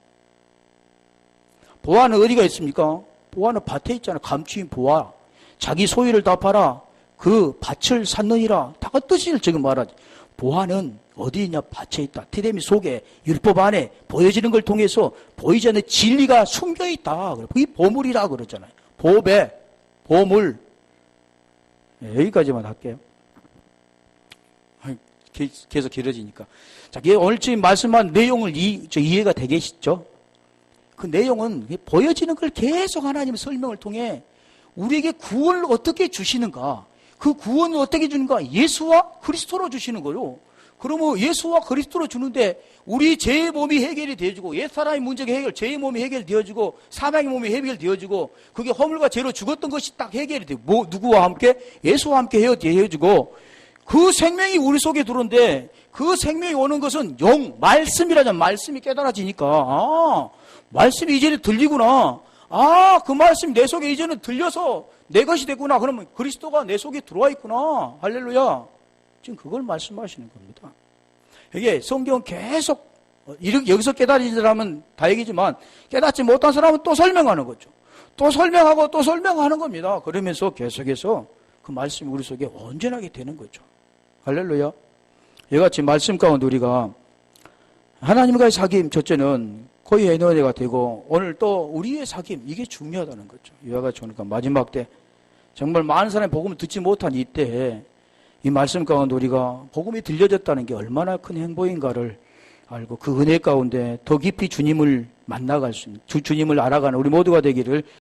보화는 어디가 있습니까? 보화는 밭에 있잖아요. 감추인 보화. 자기 소유를 다 팔아 그 밭을 샀느니라. 다 그 뜻을 지금 말하지. 보화는 어디 있냐? 밭에 있다. 티데미 속에 율법 안에 보여지는 걸 통해서 보이지 않는 진리가 숨겨 있다. 그게 보물이라 그러잖아요. 보배, 보물. 네, 여기까지만 할게요. 계속 길어지니까. 자, 오늘 지금 말씀한 내용을 이해가 되겠죠? 그 내용은 보여지는 걸 계속 하나님의 설명을 통해 우리에게 구원을 어떻게 주시는가, 그 구원을 어떻게 주는가, 예수와 그리스도로 주시는 거요. 그러면 예수와 그리스도로 주는데 우리 죄의 몸이 해결이 되어지고, 옛사람의 문제가 죄의 몸이 해결되어지고, 사망의 몸이 해결되어지고, 그게 허물과 죄로 죽었던 것이 딱 해결이 되고, 누구와 함께? 예수와 함께 헤어지고, 그 생명이 우리 속에 들어오는데, 그 생명이 오는 것은 말씀이라잖아. 말씀이 깨달아지니까, 말씀이 이제는 들리구나. 그 말씀이 내 속에 이제는 들려서 내 것이 됐구나. 그러면 그리스도가 내 속에 들어와 있구나. 할렐루야. 지금 그걸 말씀하시는 겁니다. 이게 성경은 계속 여기서 깨달은 사람은 다행이지만 깨닫지 못한 사람은 또 설명하는 거죠. 또 설명하고 또 설명하는 겁니다. 그러면서 계속해서 그 말씀이 우리 속에 온전하게 되는 거죠. 할렐루야. 이같이 말씀 가운데 우리가 하나님과의 사귐, 첫째는 거의 애너가 되고, 오늘 또 우리의 사귐, 이게 중요하다는 거죠. 이와 같이 오니까 마지막 때 정말 많은 사람이 복음을 듣지 못한 이때에 이 말씀 가운데 우리가 복음이 들려졌다는 게 얼마나 큰 행복인가를 알고 그 은혜 가운데 더 깊이 주님을 만나갈 수 있는, 주님을 알아가는 우리 모두가 되기를